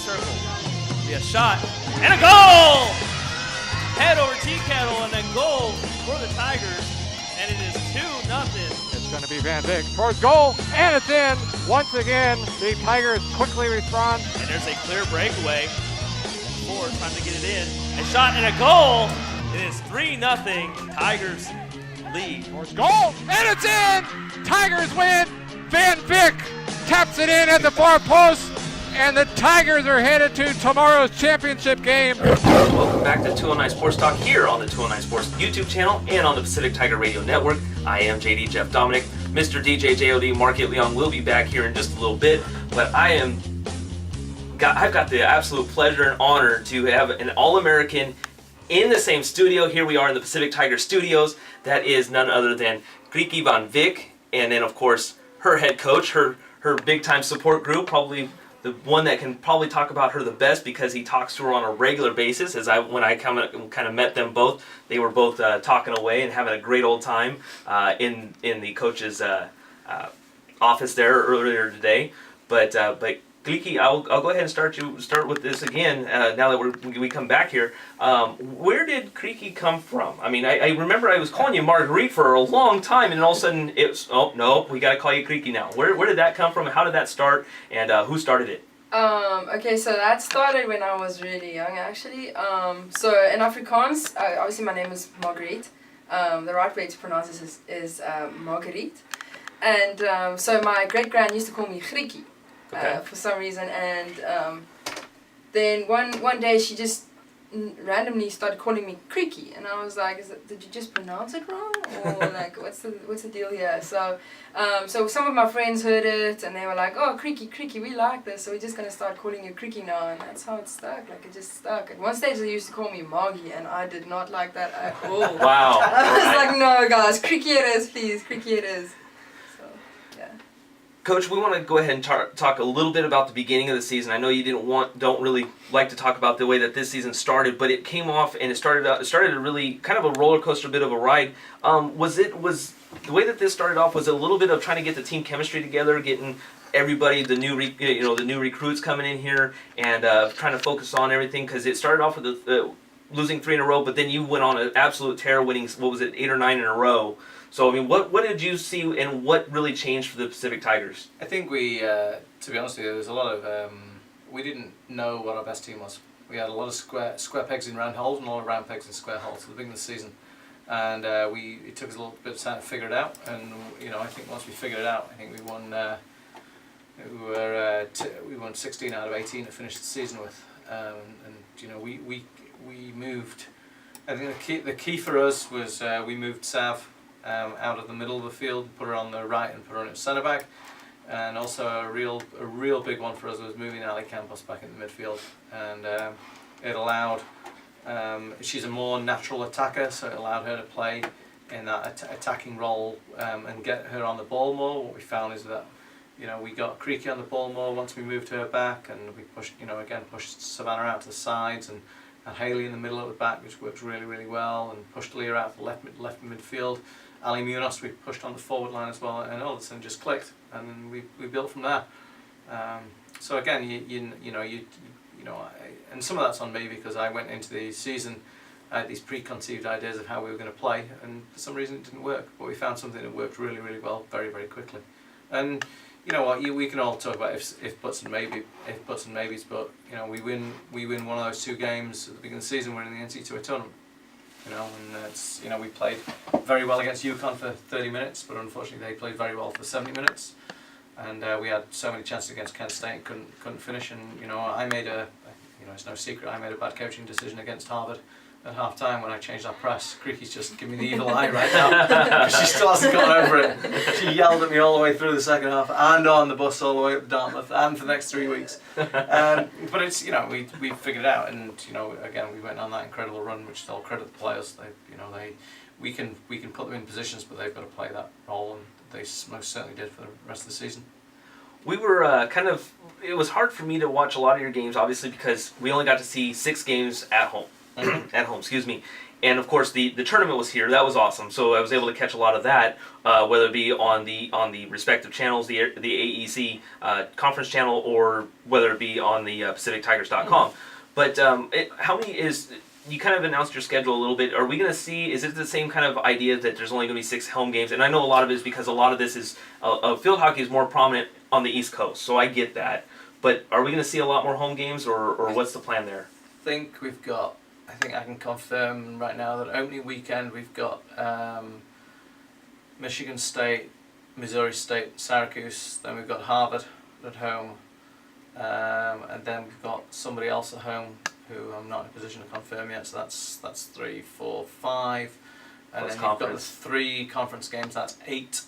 circle. Be a shot and a goal! Head over tea kettle and then goal for the Tigers. And it is 2-0. It's going to be Van Wyk towards goal, and it's in. Once again, the Tigers quickly respond. And there's a clear breakaway. Ford trying to get it in. A shot and a goal. It is 3-0. Tigers lead. Towards goal, and it's in. Tigers win. Van Wyk taps it in at the far post, and the Tigers are headed to tomorrow's championship game. Welcome back to 209 Sports Talk here on the 209 Sports YouTube channel and on the Pacific Tiger Radio Network. I am j.d. Jeff Dominic. Mr. DJ j.o.d. Marquette Leon will be back here in just a little bit, but I've got the absolute pleasure and honor to have an All-American in the same studio. Here we are in the Pacific Tiger Studios. That is none other than Kriekie van Wyk, and then of course her head coach, her big-time support group, probably the one that can probably talk about her the best because he talks to her on a regular basis. When I kind of met them both, they were both talking away and having a great old time in the coach's office there earlier today. But Kriekie, I'll go ahead and start with this again. Now that we come back here, where did Kriekie come from? I mean, I remember I was calling you Marguerite for a long time, and all of a sudden it's we got to call you Kriekie now. Where did that come from? How did that start? And who started it? Okay, so that started when I was really young, actually. So in Afrikaans, obviously my name is Marguerite. The right way to pronounce this is Marguerite. And so my great-grand used to call me Kriekie. Okay. For some reason, and then one day she just randomly started calling me Kriekie, and I was like, did you just pronounce it wrong, or like what's the deal here? So some of my friends heard it, and they were like, oh, Kriekie, we like this, so we're just gonna start calling you Kriekie now, and that's how it stuck. Like, it just stuck. At one stage they used to call me Margie, and I did not like that at all. Wow. I was like, no guys, Kriekie it is, please, Kriekie it is. Coach, we want to go ahead and talk a little bit about the beginning of the season. I know you don't really like to talk about the way that this season started, but it came off and it started a really kind of a roller coaster bit of a ride. Was the way that this started off, was it a little bit of trying to get the team chemistry together, getting everybody, the new recruits coming in here, and trying to focus on everything? Because it started off with losing 3 in a row, but then you went on an absolute tear, winning 8 or 9 in a row. So, I mean, what did you see, and what really changed for the Pacific Tigers? I think we, to be honest with you, there was a lot of, we didn't know what our best team was. We had a lot of square pegs in round holes and a lot of round pegs in square holes at the beginning of the season. And it took us a little bit of time to figure it out. And, I think once we figured it out, I think we won, we won 16 out of 18 to finish the season with. We moved, I think the key for us was we moved Sav out of the middle of the field, put her on the right and put her in centre back, and also a real big one for us was moving Ali Campos back in the midfield, and it allowed, she's a more natural attacker, so it allowed her to play in that attacking role and get her on the ball more. What we found is that we got Kriekie on the ball more once we moved her back, and we pushed pushed Savannah out to the sides, and Haley in the middle at the back, which worked really, really well, and pushed Leah out to the left midfield. Ali Munoz we pushed on the forward line as well, and all of a sudden just clicked, and then we built from there. So again, and some of that's on me because I went into the season, I had these preconceived ideas of how we were going to play, and for some reason it didn't work. But we found something that worked really, really well, very, very quickly. And you know what, we can all talk about if buts and maybes, but we win one of those 2 games at the beginning of the season. We're in the NCAA tournament. And it's, we played very well against UConn for 30 minutes, but unfortunately they played very well for 70 minutes, and we had so many chances against Kent State and couldn't finish. And I made it's no secret, I made a bad coaching decision against Harvard at half time when I changed our press. Creekie's just giving me the evil eye right now because she still hasn't got over it. She yelled at me all the way through the second half and on the bus all the way up to Dartmouth and for the next 3 weeks. But it's we figured it out, and again we went on that incredible run, which I'll credit the players. We can put them in positions, but they've got to play that role, and they most certainly did for the rest of the season. We were it was hard for me to watch a lot of your games, obviously, because we only got to see 6 games at home. At home, excuse me. and of course the tournament was here. That was awesome. So I was able to catch a lot of that, whether it be on the respective channels, the AEC conference channel, or whether it be on the PacificTigers.com. But how many is... You kind of announced your schedule a little bit. Are we going to see, is it the same kind of idea that there's only going to be 6 home games? And I know a lot of it is because a lot of this is, field hockey is more prominent on the East Coast, so I get that. But are we going to see a lot more home games, or what's the plan there? I think I can confirm right now that opening weekend we've got Michigan State, Missouri State, Syracuse, then we've got Harvard at home, and then we've got somebody else at home who I'm not in a position to confirm yet, so that's 3, 4, 5, and Plus then you've got the conference. 3 conference games, that's 8,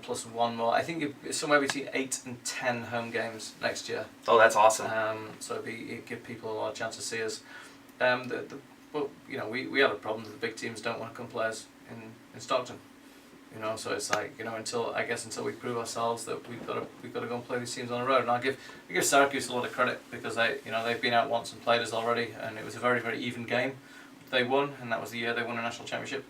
plus 1 more. I think it's somewhere between 8 and 10 home games next year. Oh, that's awesome. So it'd give people a lot of chance to see us. But you know, we have a problem that the big teams don't want to come play us in Stockton. You know, so it's like, you know, until we prove ourselves that we've got to go and play these teams on the road. And I give Syracuse a lot of credit because they've been out once and played us already, and it was a very, very even game. They won, and that was the year they won a national championship.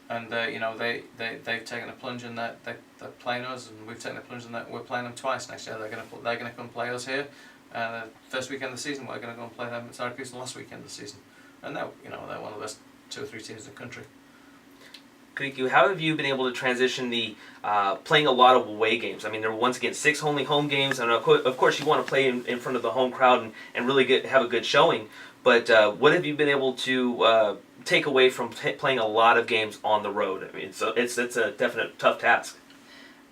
And they've taken a plunge in that they're playing us, and we've taken a plunge in that we're playing them twice next year. They're gonna come play us here. First weekend of the season, we're gonna go and play them at Syracuse the last weekend of the season. And they're one of the best 2 or 3 teams in the country. Kriekie, how have you been able to transition the playing a lot of away games? I mean, there were once again 6 only home games, and of course you want to play in front of the home crowd and really have a good showing. But what have you been able to take away from playing a lot of games on the road? I mean, it's a definite tough task.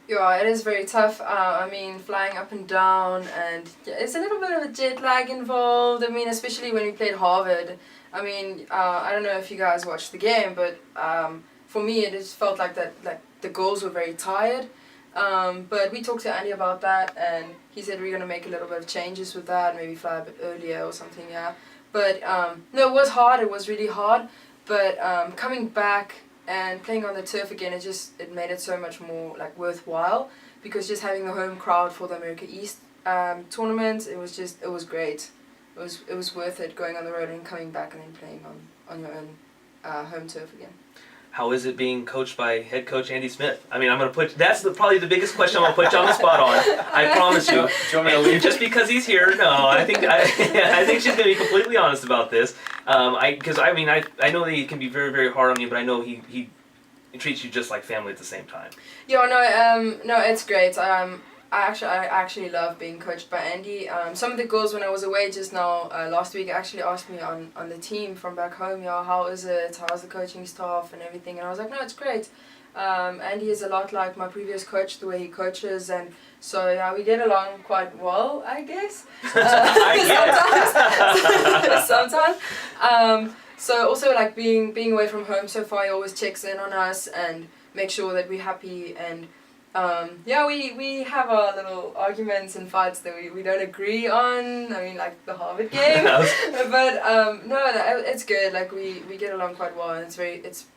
Yeah, it is very tough. I mean, flying up and down, and it's a little bit of a jet lag involved. I mean, especially when we played Harvard. I mean, I don't know if you guys watched the game, but for me, it just felt like the goals were very tired. But we talked to Andy about that, and he said we're going to make a little bit of changes with that, maybe fly a bit earlier or something, yeah. But no, it was hard. It was really hard. But coming back and playing on the turf again, it made it so much more like worthwhile, because just having the home crowd for the America East tournament, it was great. It was worth it going on the road and coming back and then playing on your own home turf again. How is it being coached by head coach Andy Smith? I mean, that's probably the biggest question I'm going to put you on the spot on. I promise you. Do you want me to leave? Just because he's here, no. I think she's going to be completely honest about this. Because I know that he can be very, very hard on you, but I know he treats you just like family at the same time. Yeah, no, it's great. I actually love being coached by Andy. Some of the girls when I was away just now last week actually asked me on the team from back home, yeah, how is it? How's the coaching staff and everything? And I was like, no, it's great. Andy is a lot like my previous coach, the way he coaches, and so yeah, we get along quite well, I guess. Sometimes. So also like being away from home so far, he always checks in on us and makes sure that we're happy, and we have our little arguments and fights that we don't agree on. I mean, like the Harvard game, but no, it's good. Like we get along quite well, and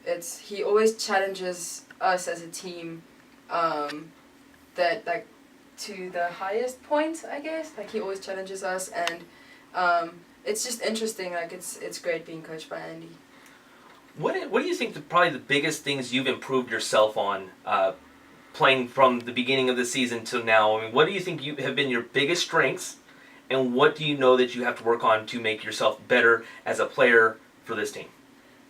it's he always challenges us as a team, that like to the highest point, I guess. Like he always challenges us, and it's just interesting. Like it's great being coached by Andy. What do you think probably the biggest things you've improved yourself on? Playing from the beginning of the season till now, I mean, what do you think have been your biggest strengths, and what do you know that you have to work on to make yourself better as a player for this team?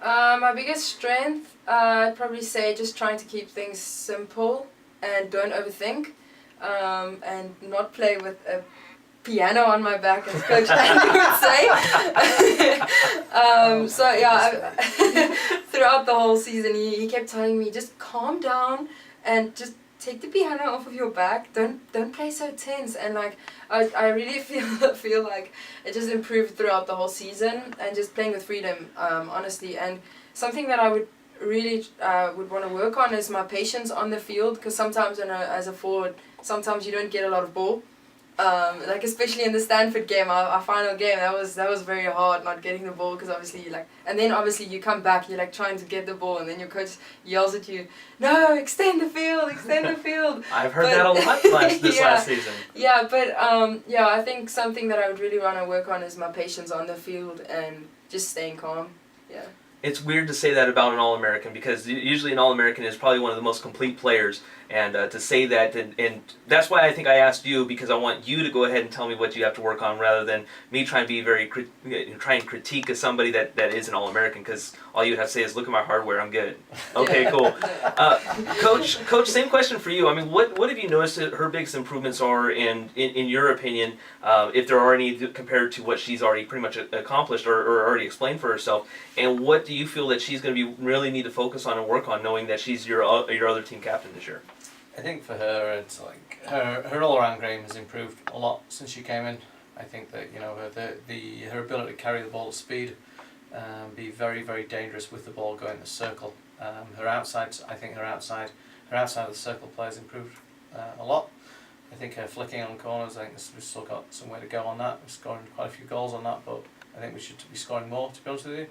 My biggest strength, I'd probably say just trying to keep things simple and don't overthink, and not play with a piano on my back, as Coach Andy would say. So yeah, throughout the whole season, he kept telling me, just calm down and just take the piano off of your back. Don't play so tense. And like I really feel like it just improved throughout the whole season, and just playing with freedom, honestly. And something that I would really would want to work on is my patience on the field, because sometimes as a forward, sometimes you don't get a lot of ball. Like especially in the Stanford game, our final game, that was very hard not getting the ball, because obviously and then obviously you come back, you're like trying to get the ball, and then your coach yells at you, no, extend the field. I've heard that a lot this last season. Yeah, but I think something that I would really want to work on is my patience on the field and just staying calm. Yeah. it's weird to say that about an All-American because usually an All-American is probably one of the most complete players. And to say that, and that's why I think I asked you, because I want you to go ahead and tell me what you have to work on rather than me trying to be try and critique as somebody that is an All-American, because all you would have to say is, look at my hardware, I'm good. Okay, cool. Coach, same question for you. I mean, what have you noticed that her biggest improvements are in your opinion, if there are any compared to what she's already pretty much accomplished or already explained for herself, and what do you feel that she's going to really need to focus on and work on, knowing that she's your other team captain this year? I think for her, it's like her all-around game has improved a lot since she came in. I think that her ability to carry the ball at speed, be very, very dangerous with the ball going the circle. Her outside of the circle play has improved a lot. I think her flicking on corners, I think we've still got some way to go on that. We're scoring quite a few goals on that, but I think we should be scoring more, to be honest with you.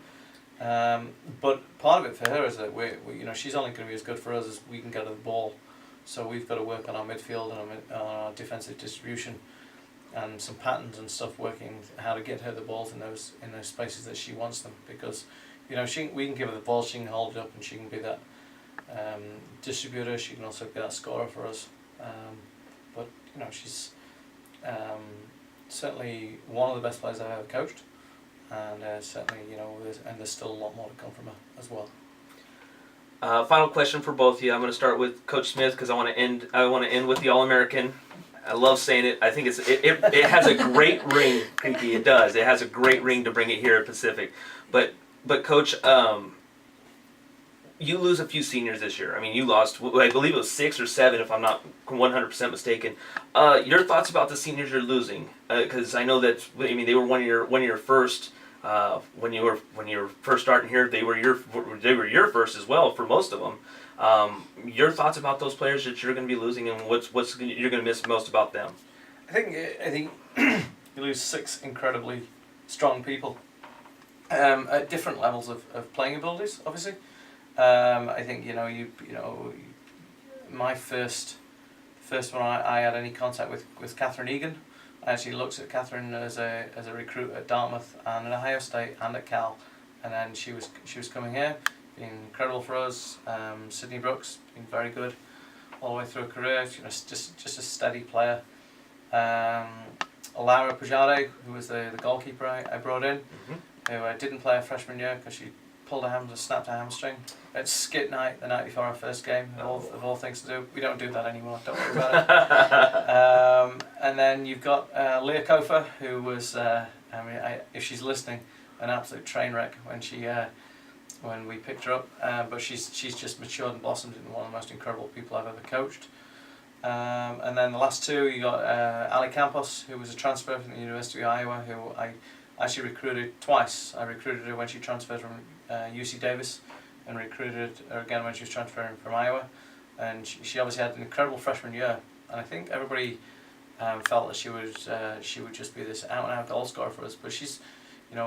But part of it for her is that we she's only going to be as good for us as we can get her the ball. So we've got to work on our midfield and on our defensive distribution, and some patterns and stuff, working how to get her the balls in those spaces that she wants them, because we can give her the ball, she can hold it up, and she can be that distributor. She can also be that scorer for us. But she's certainly one of the best players I've ever coached, and certainly there's still a lot more to come from her as well. Final question for both of you. I'm going to start with Coach Smith because I want to end with the All-American. I love saying it. I think it has a great ring, Kriekie. It does. It has a great ring to bring it here at Pacific. But Coach, you lose a few seniors this year. I mean, you lost, I believe it was 6 or 7, if I'm not 100% mistaken. Your thoughts about the seniors you're losing? Because I know that they were one of your first. When you were first starting here, they were your first as well for most of them. Your thoughts about those players that you're going to be losing, and what's you're going to miss most about them? I think you lose 6 incredibly strong people at different levels of playing abilities. Obviously, I think my first one I had any contact with Catherine Egan. I actually looked at Catherine as a recruit at Dartmouth and at Ohio State and at Cal, and then she was coming here, being incredible for us. Sydney Brooks, been very good all the way through her career. Just a steady player. Laura Pujade, who was the goalkeeper I brought in, who didn't play her freshman year because she snapped her hamstring at skit night the night before our first game, of all things to do. We don't do that anymore, don't worry about it. And then you've got Leah Kofa, who was, if she's listening, an absolute train wreck when we picked her up. But she's just matured and blossomed into one of the most incredible people I've ever coached. And then the last 2, you got Ali Campos, who was a transfer from the University of Iowa, who I actually recruited twice. I recruited her when she transferred from UC Davis, and recruited her again when she was transferring from Iowa. And she obviously had an incredible freshman year, and I think everybody felt that she would just be this out-and-out goal scorer for us. But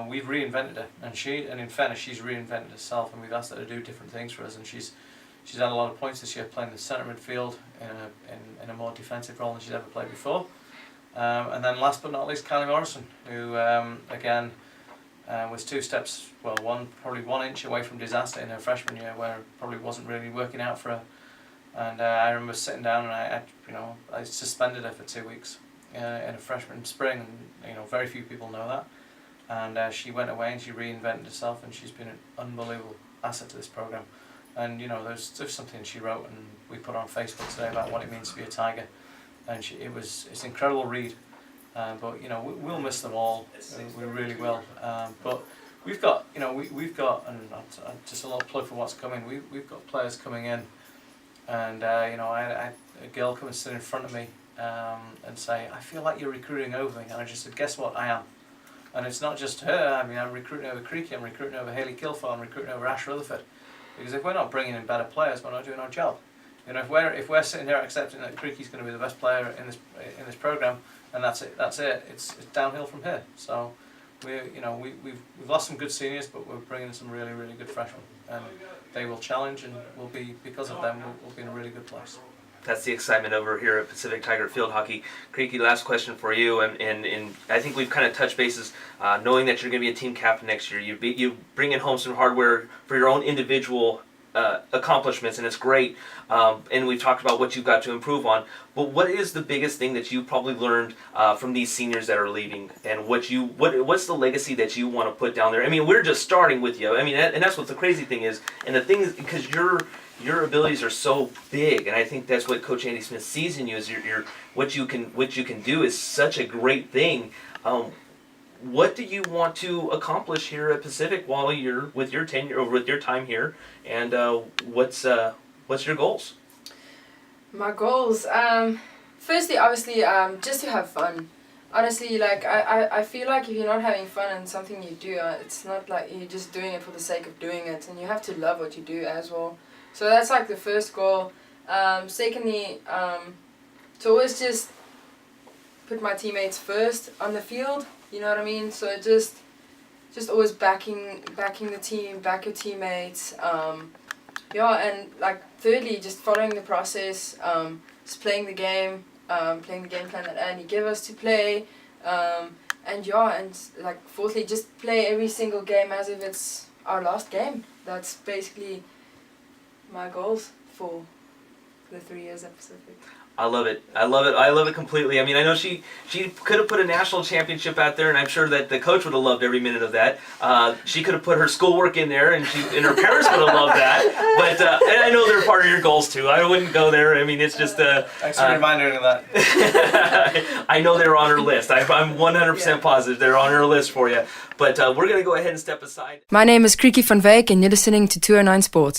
we've reinvented her, and in fairness, she's reinvented herself, and we've asked her to do different things for us, and she's had a lot of points this year playing the centre midfield in a more defensive role than she's ever played before. And then last but not least, Kylie Morrison, who again was 2 steps, probably 1 inch away from disaster in her freshman year, where it probably wasn't really working out for her. And I remember sitting down and I suspended her for 2 weeks in a freshman spring, and very few people know that. And she went away and she reinvented herself, and she's been an unbelievable asset to this program. And there's something she wrote and we put on Facebook today about what it means to be a Tiger, and it's an incredible read. But we'll miss them all. We really will. But we've got and just a little plug for what's coming. We've got players coming in, and I had a girl come and sit in front of me and say, "I feel like you're recruiting over me," and I just said, "Guess what? I am." And it's not just her. I'm recruiting over Kriekie. I'm recruiting over Hayley Kilfall. I'm recruiting over Ash Rutherford. Because if we're not bringing in better players, we're not doing our job. If we're sitting here accepting that Kriekie's going to be the best player in this program, and that's it. It's downhill from here. So we've lost some good seniors, but we're bringing in some really, really good freshmen, and they will challenge, and because of them we'll be in a really good place. That's the excitement over here at Pacific Tiger Field Hockey. Kriekie, last question for you, and I think we've kind of touched bases, knowing that you're going to be a team captain next year. You bring in home some hardware for your own individual accomplishments, and it's great. And we've talked about what you've got to improve on. But what is the biggest thing that you probably learned from these seniors that are leaving, and what's the legacy that you want to put down there? I mean, we're just starting with you. I mean, and that's what the crazy thing is. And the thing is, because your abilities are so big, and I think that's what Coach Andy Smith sees in you, is what you can do is such a great thing. What do you want to accomplish here at Pacific while you're with your tenure, or with your time here, and what's your goals? My goals, firstly, obviously, just to have fun. Honestly, like I feel like if you're not having fun in something you do, it's not like you're just doing it for the sake of doing it, and you have to love what you do as well. So that's like the first goal. Secondly, to always just put my teammates first on the field. You know what I mean? So just always backing the team, back your teammates. And like thirdly, just following the process, just playing the game plan that Andy gave us to play, and like fourthly, just play every single game as if it's our last game. That's basically my goals for the 3 years at Pacific. I love it. I love it completely. I mean, I know she could have put a national championship out there, and I'm sure that the coach would have loved every minute of that. She could have put her schoolwork in there, and her parents would have loved that. But and I know they're part of your goals too. I wouldn't go there. I mean, it's just Thanks for reminding me of that. I know they're on her list. I'm 100% positive they're on her list for you. But we're going to go ahead and step aside. My name is Kriekie van Wyk, and you're listening to 209 Sports.